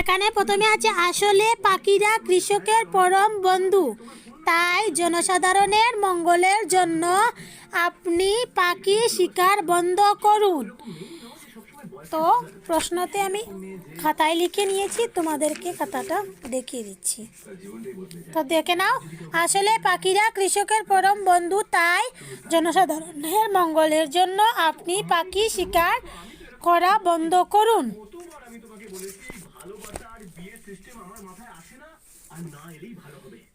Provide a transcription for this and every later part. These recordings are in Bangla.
এখানে প্রথমে আছে আসলে পাখিরা কৃষকের পরম বন্ধু, তাই জনসাধারণের মঙ্গলের জন্য আপনি পাখি শিকার বন্ধ করুন। তো প্রশ্নতে আমি খাতায় লিখে নিয়েছি, তোমাদেরকে খাতাটা দেখিয়ে দিচ্ছি। তো দেখে নাও, আসলে পাখিরা কৃষকের পরম বন্ধু, তাই জনসাধারণের মঙ্গলের জন্য আপনি পাখি শিকার করা বন্ধ করুন।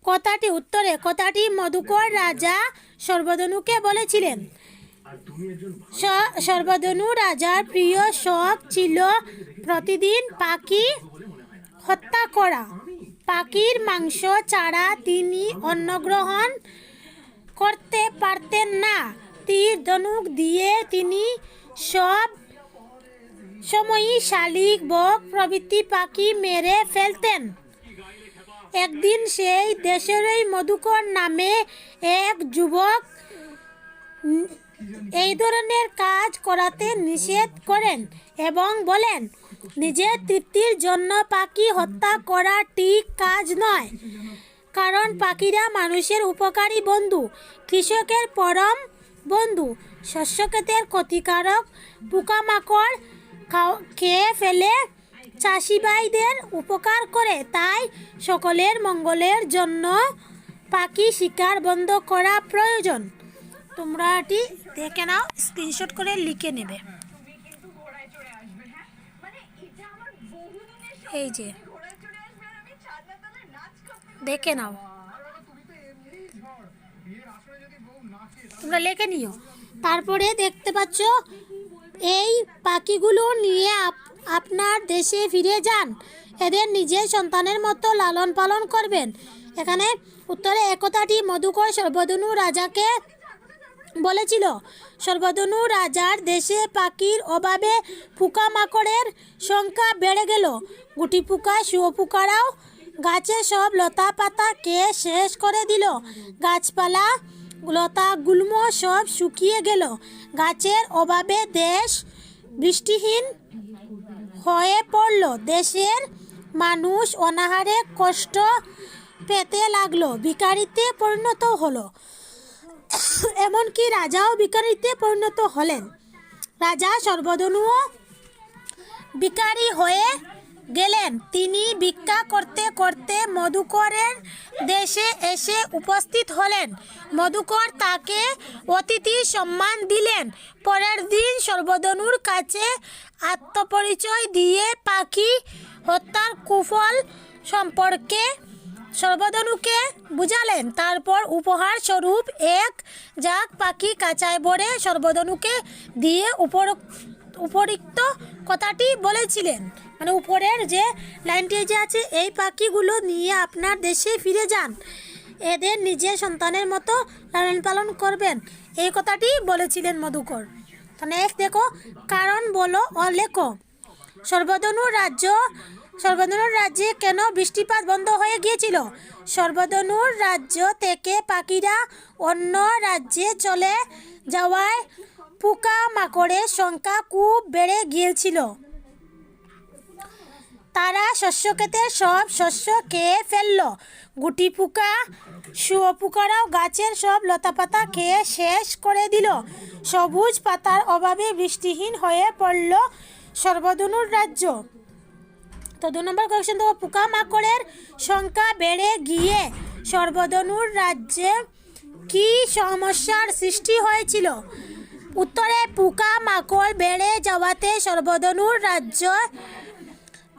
কথাটি উত্তরে, কথাটি মধুকর রাজা সর্বধনুকে বলেছিলেন। সর্বধনু রাজার প্রিয় শখ ছিল প্রতিদিন পাখি হত্যা করা। পাখির মাংস ছাড়া তিনি অন্ন গ্রহণ করতে পারতেন না। তীর ধনুক দিয়ে তিনি সব সময়ই শালিক, বক প্রভৃতি পাখি মেরে ফেলতেন। একদিন সেই দেশেরই মধুকর নামে এক যুবক এই ধরনের কাজ করাতে নিষেধ করেন এবং বলেন, নিজের তৃপ্তির জন্য পাখি হত্যা করা ঠিক কাজ নয়, কারণ পাখিরা মানুষের উপকারী বন্ধু, কৃষকের পরম বন্ধু। শস্যক্ষেতের ক্ষতিকারক পোকামাকড় খেয়ে ফেলে চাষিভাইদের উপকার করে, তাই সকলের মঙ্গলের জন্য পাখি শিকার বন্ধ করা প্রয়োজন। তোমরা এটি দেখে নাও, স্ক্রিনশট করে লিখে নেবে। এই যে দেখে নাও, তোমরা লিখে নিও। তারপরে দেখতে পাচ্ছ এই পাখিগুলো নিয়ে আপনার দেশে ফিরে যান, এদের নিজের সন্তানের মতো লালন পালন করবেন। এখানে উত্তরে একথাটি মধুকর সর্বধনু রাজাকে বলেছিল। সর্বধনু রাজার দেশে পাখির অভাবে পোকামাকড়ের সংখ্যা বেড়ে গেল। গুটি পোকা, শুঁয়োপোকারাও গাছের সব লতা পাতা খেয়ে শেষ করে দিল। গাছপালা, লতা, গুল্ম সব শুকিয়ে গেল। গাছের অভাবে দেশ বৃষ্টিহীন হয়ে পড়ল। দেশের মানুষ অনাহারে কষ্ট পেতে লাগলো, ভিখারিতে পরিণত হলো। এমনকি রাজাও ভিখারিতে পরিণত হলেন। রাজা সর্বধনুও ভিখারি হয়ে গেলেন। তিনি ভিক্ষা করতে করতে মধুকরের দেশে এসে উপস্থিত হলেন। মধুকর তাকে অতিথি সম্মান দিলেন। পরের দিন সর্বধনুর কাছে আত্মপরিচয় দিয়ে পাখি হত্যার কুফল সম্পর্কে সর্বধনুকে বুঝালেন। তারপর উপহার স্বরূপ এক ঝাঁক পাখি কাঁচায় ভরে সর্বধনুকে দিয়ে উপরিক্ত কথাটি বলেছিলেন। মানে উপরের যে লাইনটি যে আছে, এই পাখিগুলো নিয়ে আপনার দেশে ফিরে যান, এদের নিজের সন্তানের মতো লালন পালন করবেন, এই কথাটি বলেছিলেন মধুকর। তো নেক্সট দেখো, কারণ বলো ও লেখো। সর্বধনুর রাজ্যে কেন বৃষ্টিপাত বন্ধ হয়ে গিয়েছিল? সর্বধনুর রাজ্য থেকে পাখিরা অন্য রাজ্যে চলে যাওয়ায় পোকামাকড়ের সংখ্যা খুব বেড়ে গিয়েছিল। তারা শস্যক্ষেতের সব শস্য খেয়ে ফেলল। গুটি পোকা, শুঁয়োপোকারাও গাছের সব লতাপাতা খেয়ে শেষ করে দিল। সবুজ পাতার অভাবে বৃষ্টিহীন হয়ে পড়ল সর্বধনুর রাজ্য। তো 2 নম্বর কোয়েশ্চেন দেখো, পোকামাকড়ের সংখ্যা বেড়ে গিয়ে সর্বধনুর রাজ্যে কি সমস্যার সৃষ্টি হয়েছিল? উত্তরে, পোকামাকড় বেড়ে যাওয়াতে সর্বধনুর রাজ্য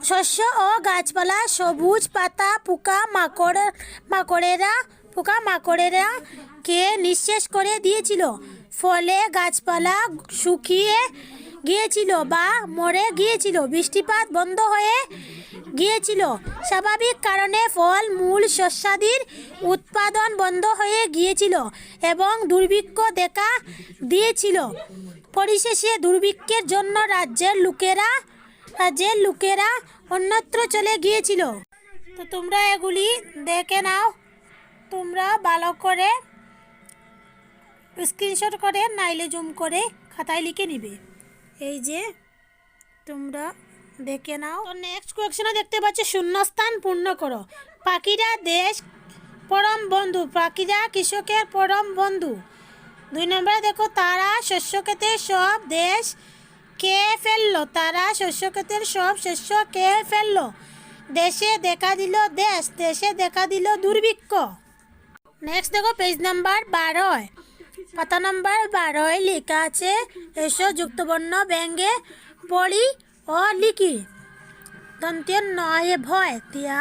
শস্য ও গাছপালা সবুজ পাতা পোকামাকড়েরা খেয়ে নিঃশেষ করে দিয়েছিল। ফলে গাছপালা শুকিয়ে গিয়েছিল বা মরে গিয়েছিল। বৃষ্টিপাত বন্ধ হয়ে গিয়েছিল। স্বাভাবিক কারণে ফল, মূল, শস্যাদির উৎপাদন বন্ধ হয়ে গিয়েছিল এবং দুর্ভিক্ষ দেখা দিয়েছিল। পরিশেষে দুর্ভিক্ষের জন্য রাজ্যের লোকেরা অন্যত্র চলে গিয়েছিল। তো তোমরা এগুলি দেখে নাও, তোমরা ভালো করে স্ক্রিনশট করে নাইলে জুম করে খাতায় লিখে নিবে। এই যে তোমরা দেখে নাও। তো নেক্সট কোয়েশ্চনে দেখতে পাচ্ছ শূন্যস্থান পূর্ণ করো। পাখিরা দেশ পরম বন্ধু, পাখিরা কৃষকের পরম বন্ধু। 2 নম্বরে দেখো তারা শস্য ক্ষেতের সব দেশ খেয়ে ফেললো, তারা শস্য ক্ষেতের সব শস্য খেয়ে ফেললো। দেশে দেখা দিল দেশে দেখা দিল দুর্ভিক্ষ। নেক্সট দেখো পেজ নাম্বার 12, পাতা নাম্বার 12 লেখা আছে এসো যুক্তবর্ণ ব্যঙ্গে পড়ি ও লিখি। দন্ত্য নয় ভয় দিয়া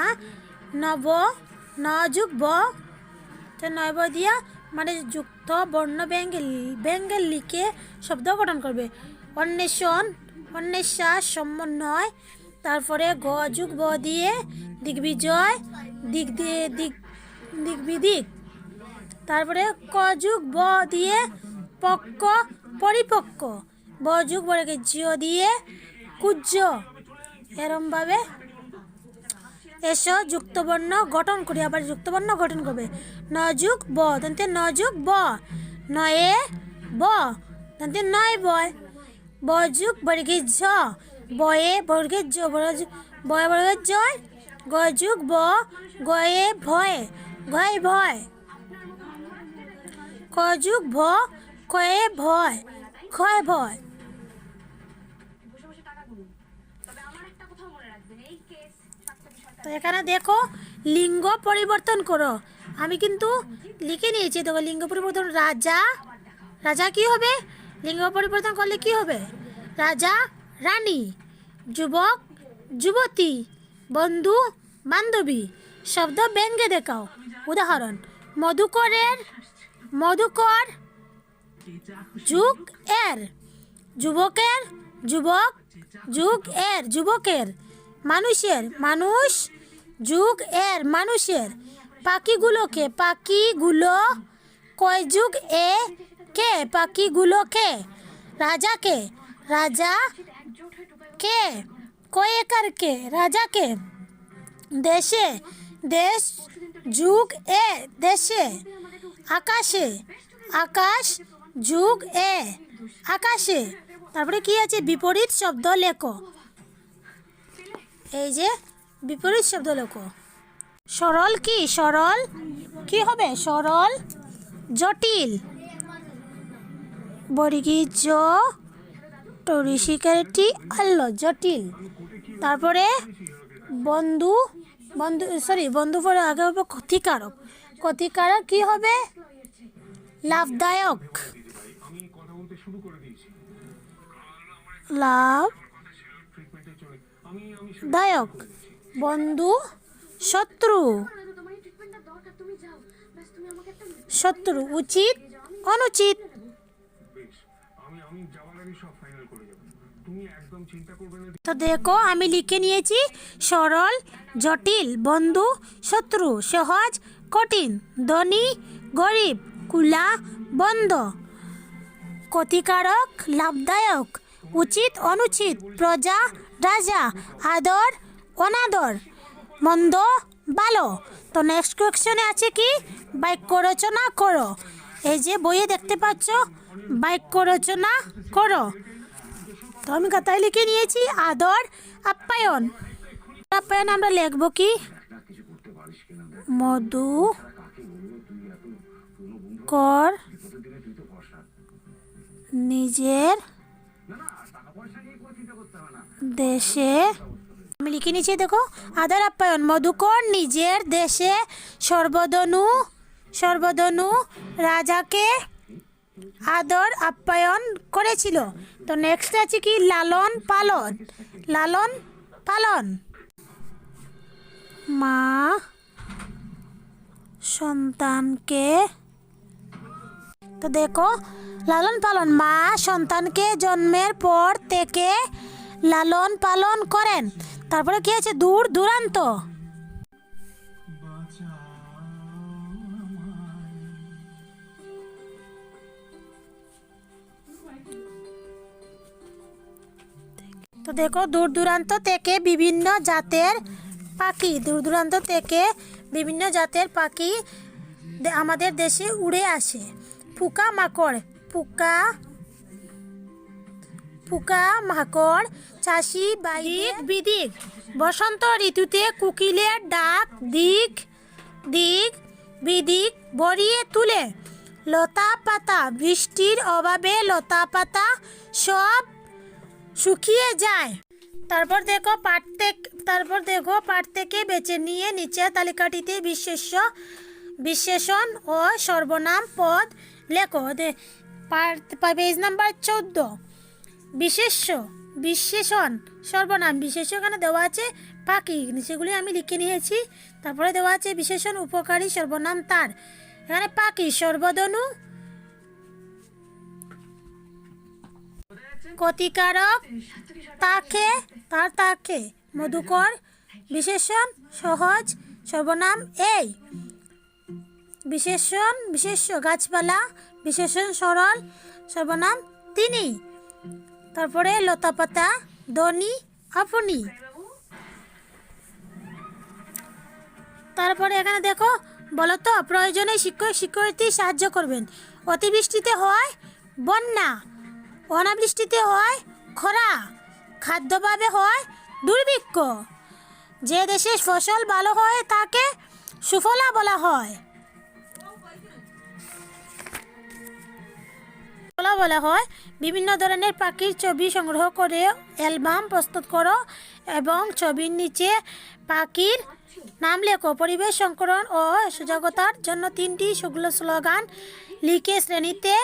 নব ন যুগ ব, নয় ব দিয়া মানে যুক্ত বর্ণ ব্যঙ্গে লিখে শব্দ গঠন করবে। অন্বেষণ অন্বেষাস সমন্বয়, তারপরে গ যুগ ব দিয়ে দিগ্বিজয় দিগ্বিদিক, তারপরে ক যুগ ব দিয়ে পক্ষ পরিপক্ক, ব যুগ বর্গে জিও দিয়ে কুজ্জ। এরমভাবে এসো যুক্তবর্ণ গঠন করি, আবার যুক্তবর্ণ গঠন করবে। ন যুগ ব দন্তে ন যুগ ব, নয়ে ব দন্তে নয় বয়, ব যুগ বর্গে ঝ, বয়ে বর্গে জ, বয়ে বর্গে জয়, গ যুগ ব গয়ে ভয় গয় ভয়, ক যুগ ভ কয়ে ভয় ক্ষয় ভয়। তো এখানে দেখো লিঙ্গ পরিবর্তন করো, আমি কিন্তু লিখে নিয়েছি। দেখো লিঙ্গ পরিবর্তন রাজা, রাজা কি হবে? লিঙ্গ পরিবর্তন করলে কি হবে? রাজা রানী, যুবক যুবতী, বন্ধু বান্ধবী। শব্দ ব্যঙ্গে দেখাও। উদাহরণ মধুকর যুগ এর, যুবকের যুবক যুগ এর যুবকের, মানুষের মানুষ যুগ এর মানুষের। পাখিগুলো কয় যুগ এ কে পাখিগুলোকে, রাজাকে রাজা কে কয়েকার কে রাজাকে, দেশে দেশ যুগ এ দেশে, আকাশে আকাশ যুগ এ আকাশে। তারপরে কি আছে? বিপরীত শব্দ লেখো। এই যে বিপরীত শব্দ লেখো। সরল কি হবে? সরল জটিল, বর্গী জ টরিশিকারটি আল্ল জটিল। তারপরে বন্ধু পরে আগে হবে ক্ষতিকারক কি হবে? লাভদায়ক বন্ধু শত্রু উচিত অনুচিত। তো দেখো আমি লিখে নিয়েছি সরল জটিল, বন্ধু শত্রু, সহজ কঠিন, ধনী গরিব, কুলা বন্ধ, ক্ষতিকারক লাভদায়ক, উচিত অনুচিত, প্রজা রাজা, আদর অনাদর, মন্দ ভালো। তো নেক্সট কোয়েশ্চনে আছে কি? বাক্য রচনা করো। এই যে বইয়ে দেখতে পাচ্ছ বাক্য রচনা করো। তো আমি কথায় লিখে নিয়েছি আদর আপ্যায়ন। আমরা লিখব কি? মধুকর নিজের দেশে, আমি লিখে নিয়েছি দেখো আদর আপ্যায়ন। মধুকর নিজের দেশে সর্বধনু রাজাকে আদর আপ্যায়ন করেছিল। তো নেক্সট আছে কি? লালন পালন। মা সন্তানকে, তো দেখো লালন পালন, মা সন্তানকে জন্মের পর থেকে লালন পালন করেন। তারপরে কি আছে? দূর দূরান্ত, তো দেখো দূর দূরান্ত থেকে বিভিন্ন জাতের পাখি আমাদের দেশে উড়ে আসে। পোকা মাকড় চাষি বাইক বিদিক। বসন্ত ঋতুতে কোকিলের ডাক দিক দিক বিদিক ভরিয়ে তুলে। লতা পাতা বৃষ্টির অভাবে লতা পাতা সব শুকিয়ে যায়। তারপর দেখো পাঠ থেকে বেছে নিয়ে নিচের তালিকাটিতে বিশেষণ ও সর্বনাম পদ লেখো। Page number 14। বিশেষণ সর্বনাম। বিশেষ্য এখানে দেওয়া আছে পাখি, সেগুলি আমি লিখে নিয়েছি। তারপরে দেওয়া আছে বিশেষণ উপকারী সর্বনাম তার। এখানে পাখি সর্বধনু, ক্ষতিকারক তাকে মধুকর। বিশেষণ সহজ সর্বনাম এই। বিশেষ্য গাছপালা। বিশেষণ সরল সর্বনাম তিনি। তারপরে লতাপাতা ধনী আপনি। তারপরে এখানে দেখো বলো তো, প্রয়োজনে শিক্ষক শিক্ষার্থী সাহায্য করবেন। অতিবৃষ্টিতে হয় বন্যা, অনাবৃষ্টিতে হয় খরা, খাদ্যভাবে হয় দুর্ভিক্ষ। যে দেশে ফসল ভালো হয় তাকে সুফলা বলা হয়। বিভিন্ন ধরনের পাখির ছবি সংগ্রহ করে অ্যালবাম প্রস্তুত করো এবং ছবির নিচে পাখির নাম লেখো। পরিবেশ সংরক্ষণ ও সজাগতার জন্য 3টি স্লোগান লিখে শ্রেণীতে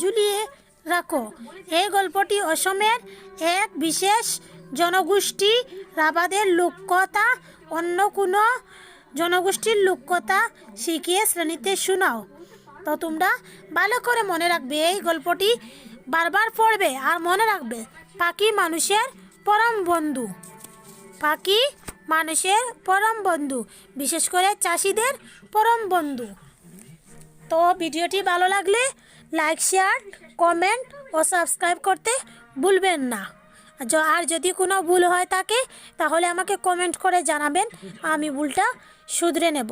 ঝুলিয়ে রাখো। এই গল্পটি অসমের এক বিশেষ জনগোষ্ঠী রাভাদের লোককথা। অন্য কোনো জনগোষ্ঠীর লোককথা শিখিয়ে শ্রেণীতে শোনাও। তো তোমরা ভালো করে মনে রাখবে, এই গল্পটি বারবার পড়বে আর মনে রাখবে পাখি মানুষের পরম বন্ধু। পাখি মানুষের পরম বন্ধু, বিশেষ করে চাষিদের পরম বন্ধু। তো ভিডিওটি ভালো লাগলে লাইক, শেয়ার, কমেন্ট ও সাবস্ক্রাইব করতে ভুলবেন না। আর যদি কোনো ভুল হয় থাকে তাহলে আমাকে কমেন্ট করে জানাবেন, আমি ভুলটা শুধরে নেব।